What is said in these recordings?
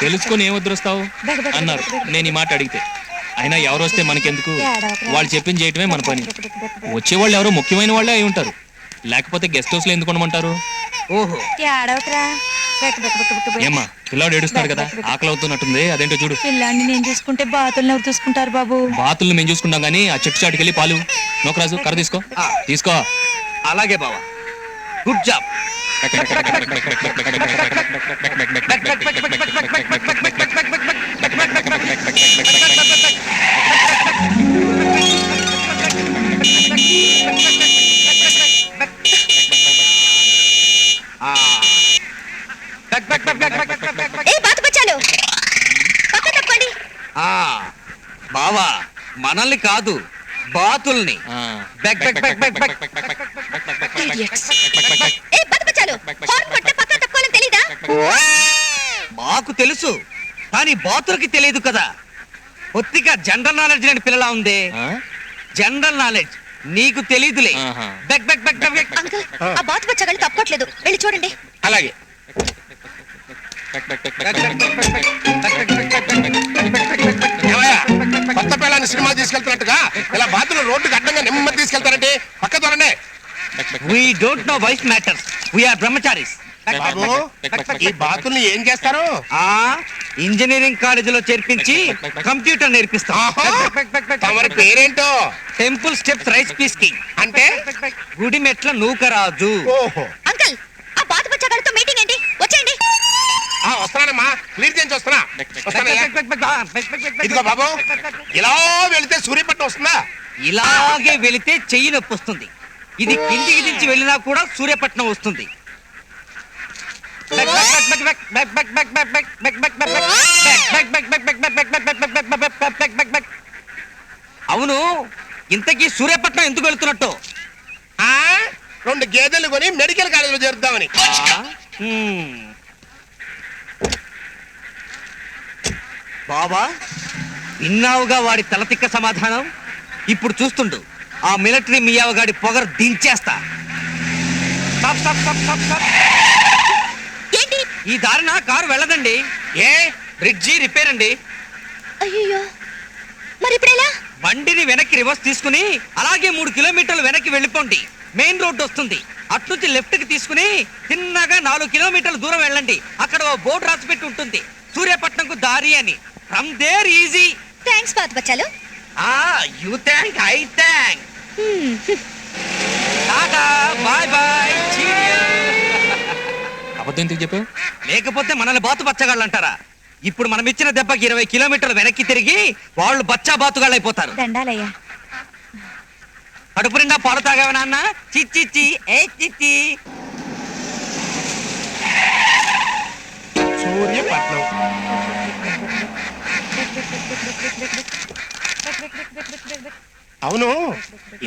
తెలుసుకొని ఏం వద్దొస్తావు అన్నారు. నేను ఈ మాట అడిగితే అయినా ఎవరు వస్తే మనకెందుకు, వాళ్ళు చెప్పింది చేయటమే మన పని. వచ్చేవాళ్ళు ఎవరో ముఖ్యమైన వాళ్ళే అయి ఉంటారు, లేకపోతే గెస్ట్ హౌస్ లో ఎందుకు ఉండమంటారు? ఓహో ఏమ్మా పిల్లాడు ఏడుస్తున్నాడు కదా, ఆకలి అవుతున్నట్టుంది, అదేంటో చూడు. పిల్లాన్ని నేను చూసుకుంటే బాతుల్ని ఎవరు చూసుకుంటారు బాబు? బాతుల్ని మేము చూసుకుంటాం గానీ ఆ చెట్టు చాటుకెళ్ళి పాలు నోకరాజు కర్ర తీసుకో. తీసుకో. అలాగే బావా, గుడ్ జాబ్. బావా మనల్ని కాదు బాతుల్ని. మాకు తెలుసు కానీ బాతులకి తెలియదు కదా. కొద్దిగా జనరల్ నాలెడ్జ్ లేని పిల్లలా ఉంది. జనరల్ నాలెడ్జ్ నీకు తెలీదులే. ఆ బాతు బచ్చగాళ్ళు తప్పట్లేదు, వెళ్ళి చూడండి. అలాగే కొత్త పిల్లని సినిమా తీసుకెళ్తున్నట్టుగా ఇలా బాతులు రోడ్డుకి అడ్డంగా నెమ్మది తీసుకెళ్తారంటే పక్క దొరనే. We don't know voice matters. We are brahmacharis. బాబు ఈ బాతుల్ని ఏం చేస్తారు? ఇంజనీరింగ్ కాలేజీలో చేర్పించి కంప్యూటర్ నేర్పిస్తాం. తమరి పేరేంటో? టెంపుల్ స్టెప్స్ రైస్ పీస్కింగ్ అంటే గుడి మెట్ల నూకరాజు. ఓహో అంకల్, ఆ బాతు బచ్చగాళ్ళతో మీటింగ్ ఏంటి? వచ్చేయండి. వస్తున్నానమ్మా, క్లియర్ చేయించి వస్తున్నా. ఇదిగో బాబు, ఇలా వెళితే సూర్యపట్నం వస్తుందా? ఇలాగే వెళితే చెయ్యి నొప్పి వస్తుంది. ఇది కిందికి దించి వెళ్ళినా కూడా సూర్యపట్నం వస్తుంది. అవును, ఇంతకీ సూర్యపట్నం ఎందుకు వెళుతున్నట్టు? 2 గేదెలు కొని మెడికల్ కాలేజీలో చేరుద్దామని. బాబా విన్నావుగా వాడి తలతిక్క సమాధానం. ఇప్పుడు చూస్తుండు, ఆ మిలిటరీ మియావగాడి పొగరు దించేస్తా. ఈ దారిన కారు వెళ్ళదండి. ఏ బ్రిడ్జి రిపేర్ అండి. అయ్యో, మరి ఇప్పుడెలా? బండిని వెనక్కి రివర్స్ తీసుకుని అలాగే 3 కిలోమీటర్లు వెనక్కి వెళ్ళిపోండి. మెయిన్ రోడ్డు వస్తుంది. అట్నుంచి లెఫ్ట్ కి తీసుకుని తిన్నగా 4 కిలోమీటర్ల దూరం వెళ్ళండి. అక్కడ ఓ బోర్డు రాసి పెట్టి ఉంటుంది, సూర్యపట్నంకు దారి అని. From there easy. థ్యాంక్స్ బాతు బచ్చాలు. You thank, I thank. Tata, bye bye, అబద్ధం ఎందుకు చెప్పావు? లేకపోతే మనల్ని బాతు బచ్చగాళ్ళు అంటారా? ఇప్పుడు మనం ఇచ్చిన దెబ్బకి 20 కిలోమీటర్లు వెనక్కి తిరిగి వాళ్ళు బచ్చా బాతుగాళ్ళు అయిపోతారు. దండాలయ్యా. కడుపు నిండా పాలు తాగావా నాన్న? చిచ్చి ఏ చిచ్చి. సూర్యపట్నం అవును,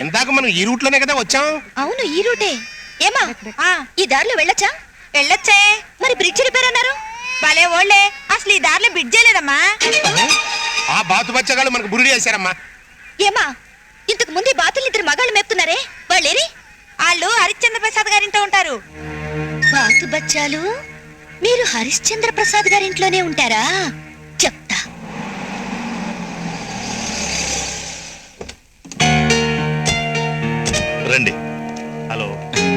ఇందాక మనం ఈ రూట్ లోనే కదా వచ్చాం. అవును, ఈ రూటే. ఏమా ఈ దారిలో వెళ్ళొచ్చా? వెళ్ళొచ్చే. మరి బ్రిడ్జ్ రిపేర్ అన్నారు. భలే ఓళ్లే, అసలు ఈ దారిలో బ్రిడ్జ్ లేదమ్మా. ఆ బాతు బచ్చగాళ్ళు మనకు బురుడి వేశారమ్మా. ఏమా, ఇంతకు ముందు బాతులు 2 మగాళ్ళు మేపుతున్నారే, వాళ్ళేరి? వాళ్ళు హరిశ్చంద్ర ప్రసాద్ గారింట్లో ఉంటారు. బాతు బచ్చాలు, మీరు హరిశ్చంద్ర ప్రసాద్ గారింట్లోనే ఉంటారా? చెప్తా. రండి. Hello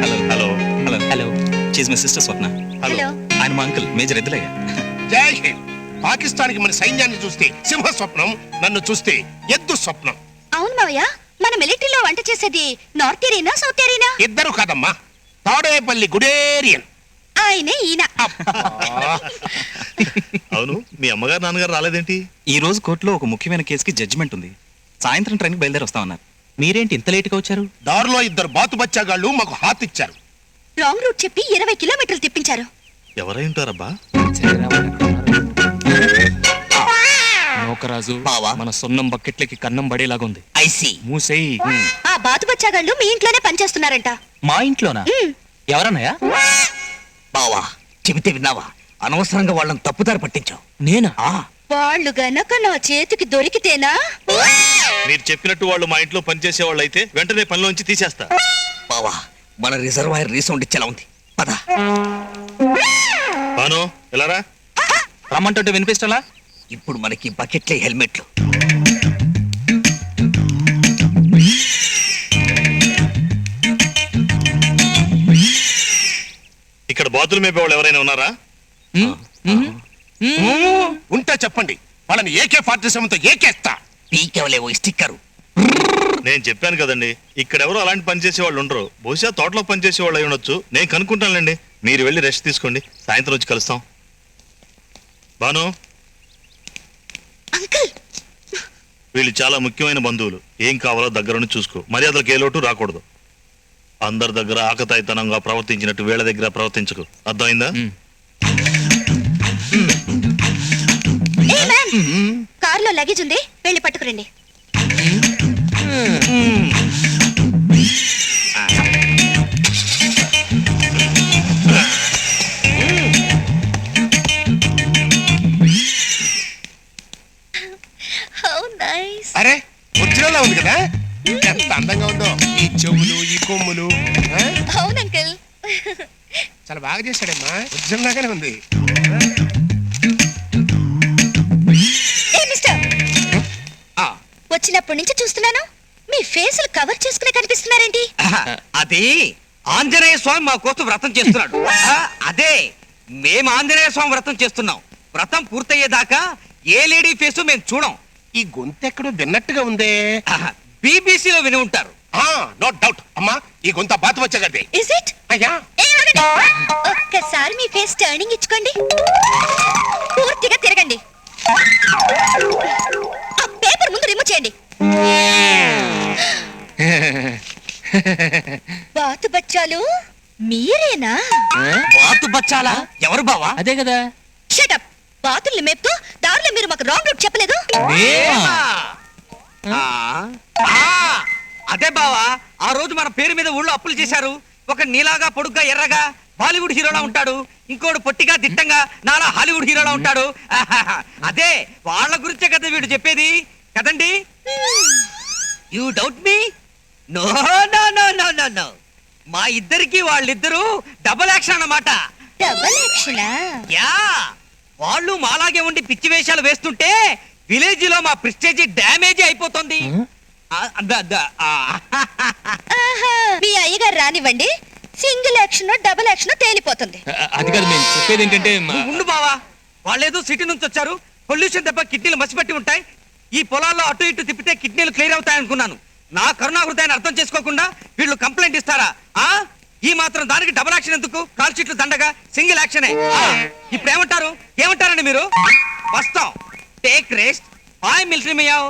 hello hello hello hello, she's my sister Swapna. Hello. ఆయన మా అంకుల్ మేజర్ ఎద్దులయ్య. జై హింద్. పాకిస్తాన్కి మన సైన్యాన్ని చూస్తే సింహ స్వప్నం, నన్ను చూస్తే ఎద్దు స్వప్నం. అవును మావయ్య, మన మిలిటరీలో వంట చేసేది నార్త్ ఏరియనా సౌత్ ఏరియనా? ఇద్దరు కాదమ్మా, తాడేపల్లి గుడేరియన్. ఆయనే ఈయన. అవును, మీ అమ్మగారు నాన్నగారు రాలేదేంటి? ఈ రోజు కోర్టులో ఒక ముఖ్యమైన కేసుకి జడ్జిమెంట్ ఉంది. సాయంత్రం ట్రైన్కి బయలుదేరి వస్తామన్నారు. మీరేంటి ఇంత లేట్గా వచ్చారు? దారిలో 2 బాతు బచ్చగాళ్ళు మాకు హాత్ ఇచ్చారు. రాంగ్ రూట్ చెప్పి 20 కిలోమీటర్లు తిప్పించారు. ఎవరై ఉంటారబ్బా? నోకరాజు, బావా, మన సొన్నం బకెట్లకి కన్నం పడేలాగా ఉంది. ఐసి మూసేయి. ఆ బాతు బచ్చాగాళ్ళు మీ ఇంట్లోనే పనిచేస్తున్నారంట. మా ఇంట్లోనా? ఎవరన్నాయా? బావా, చెబితే విన్నావా? అనవసరంగా వాళ్ళని తప్పుదారి పట్టించావు. నేనా? వాళ్ళు గనక నా చేతికి దొరికితేనా? మీరు చెప్పినట్టు వాళ్ళు మా ఇంట్లో పనిచేసే వాళ్ళు అయితే వెంటనే పనిలోంచి తీసేస్తా. బావా, మన రిజర్వాయర్ రీసౌండ్ ఇచ్చేలా ఉంది. పద. భాను ఎలారా? రమ్మంటుంటే వినిపిస్తలా? ఇప్పుడు మనకి బకెట్లే హెల్మెట్లు. ఇక్కడ బాతులు మేపేవాళ్ళు ఎవరైనా ఉన్నారా? ఉంటే చెప్పండి, వాళ్ళని AK-47తో ఏకేస్తా. పీకెవలేవో స్టిక్కరు. నేను చెప్పాను కదండి, ఇక్కడెవరు అలాంటి పని చేసే వాళ్ళు ఉండరు. బహుశా తోటలో పని చేసే వాళ్ళు అయి ఉండొచ్చు. నేను కనుక్కుంటానులేండి. మీరు వెళ్ళి రెస్ట్ తీసుకోండి, సాయంత్రం వచ్చి కలుస్తాం. భాను, అంకుల్ వీళ్ళు చాలా ముఖ్యమైన బంధువులు. ఏం కావాలో దగ్గరుండి చూసుకో. మర్యాదలకు ఏ లోటు రాకూడదు. అందరి దగ్గర ఆకతాయితనంగా ప్రవర్తించినట్టు వీళ్ళ దగ్గర ప్రవర్తించకు. అర్థమైందా? ఏ మ్యాన్, కారులో లగేజ్ ఉంది, వెళ్ళి పట్టుకురండి. How nice. అరే వచ్చినలా ఉంది కదా, ఎంత అందంగా ఉందో. ఈ చెవులు, ఈ కొమ్ములు. ఆ? అవును అంకుల్. చాలా బాగా చేశాడమ్మా, ఒరిజినల్గానే ఉంది. ఏ మిస్టర్, వచ్చినప్పటి నుంచి చూస్తున్నాను, మీ ఫేసులు కవర్ చేసుకునే కనిపిస్తున్నారేంటి? అది ఆంజనేయ స్వామి మా కోసం వ్రతం చేస్తున్నాడు. అదే మేము ఆంజనేయ స్వామి వ్రతం చేస్తున్నాం. వ్రతం పూర్తయ్యేదాకా ఏ లేడీ ఫేసు మేము చూడం. ఈ గొంతు ఎక్కడో విన్నట్టుగా ఉందే. బీబీసీలో విని ఉంటారు. నో డౌట్ అమ్మా, ఈ గొంత బాతు వచ్చగదే. Is it? అయ్యా ఒక్కసారి మీ ఫేస్ టర్నింగ్ ఇచ్చుకోండి, పూర్తిగా తిరగండి. ఆ పేపర్ ముందు రిమూవ్ చేయండి. బాతు బచ్చాలు మీరేనా? బాతు బచ్చాలా? ఎవరు బావా? అదే కదా. షటప్. బాతుల్ని మేపుతూ దారిలో మీరు మాకు రాంగ్ రూట్ చెప్పలేదు. అదే బావా, ఆ రోజు మన పేరు మీద ఊళ్ళో అప్పులు చేశారు. ఒక నీలాగా పొడుగ్గా ఎర్రగా బాలీవుడ్ హీరోలా ఉంటాడు, ఇంకోడు పొట్టిగా దిట్టంగా నాలా హాలీవుడ్ హీరోలా ఉంటాడు. అదే వాళ్ళ గురించే కదా వీడు చెప్పేది కదండి. You doubt me? No no no no no no, మా ఇద్దరికి వాళ్ళిద్దరూ డబుల్ యాక్షన్ అన్నమాట. డబల్ యాక్షనా? యా, వాళ్ళు మాలాగే ఉండి పిచ్చి వేషాలు వేస్తుంటే విలేజ్ లో మా ప్రెస్టేజ్ డ్యామేజ్ అయిపోతుంది. ఆహా, మీ అయ్యగారు రానివ్వండి, సింగిల్ యాక్షన్ డబుల్ యాక్షన్ తేలిపోతుంది. అది కాదు, మేము చెప్పేది ఏంటంటే ఉండు బావా, వాళ్ళేదో సిటీ నుంచి వచ్చారు, పొల్యూషన్ దెబ్బ కిడ్నీలు మసిపెట్టి ఉంటాయి. ఈ పొలాల్లో అటు ఇటు తిప్పితే కిడ్నీలు క్లియర్ అవుతాయనుకున్నాను. నా కరుణా హృదయాన్ని అర్థం చేసుకోకుండా వీళ్ళు కంప్లైంట్ ఇస్తారా? ఈ మాత్రం దానికి డబుల్ యాక్షన్ ఎందుకు? కాల్ షీట్లు దండగా సింగిల్ యాక్షనే. ఇప్పుడు ఏమంటారు? ఏమంటారండి మీరు? వస్తాం, take rest. Hi military meow.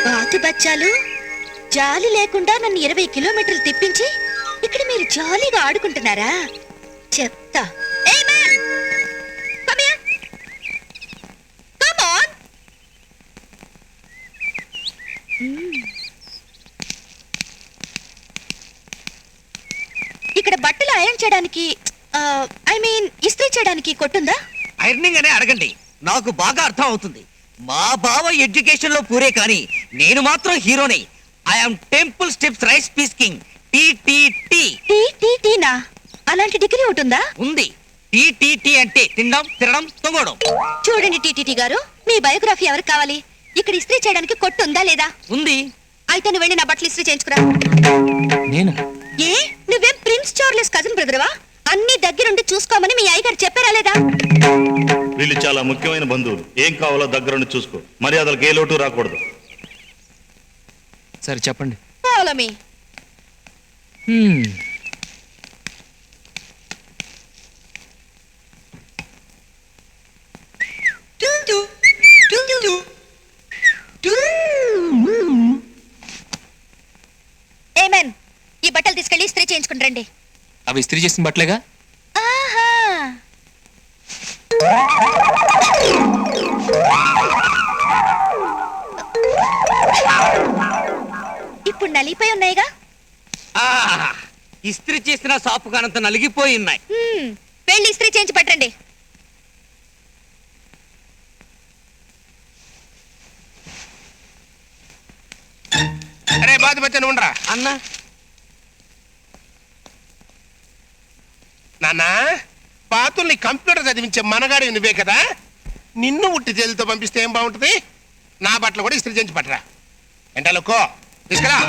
బాతు బచ్చాలు జాలి లేకుండా నన్ను 20 కిలోమీటర్లు తిప్పించి ఇక్కడ మీరు జాలీగా ఆడుకుంటున్నారా? చెప్తా. Hey man! Come here! Come on! ఇక్కడ బట్టలు ఐరన్ చేయడానికి, ఐ మీన్ ఇస్త్రీ చేయడానికి కొట్టుందా? ఐరనింగ్ అనే అడగండి, నాకు బాగా అర్థం అవుతుంది. మా బావ ఎడ్యుకేషన్ లో పూరే కానీ నేను మాత్రం హీరోని. I'm temple steps rice piece king. టీటీటీనా? అలాంటి డిగ్రీ ఒకటి ఉందా? ఉంది. టీటీటీ అంటే తినడం, తినడం, తొంగడం. చూడండి టీటీటీ గారు, మీ బయోగ్రఫీ ఎవరికి కావాలి? ఇక్కడ ఇస్త్రీ చేయడానికి కొట్టు ఉందా లేదా? ఉంది. అయితే నువ్వు వెళ్ళి నా బట్టలు ఇస్త్రీ చేయించుకురా. నేను ఏ, నువ్వేం ప్రిన్స్ చార్లెస్ కజిన్ బ్రదర్వా? అన్ని దగ్గరుండి చూసుకోమని మీ అయ్యగారు చెప్పారా లేదా? వీళ్ళు చాలా ముఖ్యమైన బంధువులు. ఏం కావాలో దగ్గరుండి చూసుకో. మర్యాదలకు ఏ లోటు రాకూడదు. సరే చెప్పండి. Follow me. ఏమన్, ఈ బట్టలు తీసుకెళ్ళి ఇస్త్రీ చేయించుకుని రండి. అవి ఇస్త్రీ చేసిన బట్టలేగా. ఆహా, ఇప్పుడు నలిగిపోయి ఉన్నాయిగా. ఇస్త్రీ చేసిన సాపు కానంత నలిగిపోయి ఉన్నాయి. వెళ్ళి ఇస్త్రీ చేయించి పట్టండి. బాధ పెట్టాను ఉండరా అన్న నాన్న బాతుల్ని కంప్యూటర్ చదివించే మనగాడి నువ్వే కదా, నిన్ను ఉట్టి తేలితో పంపిస్తే ఏం బాగుంటుంది? నా బట్టలు కూడా ఇస్త్రీ చేయించి పట్టరా. ఎంటలుకో తీసుకురా.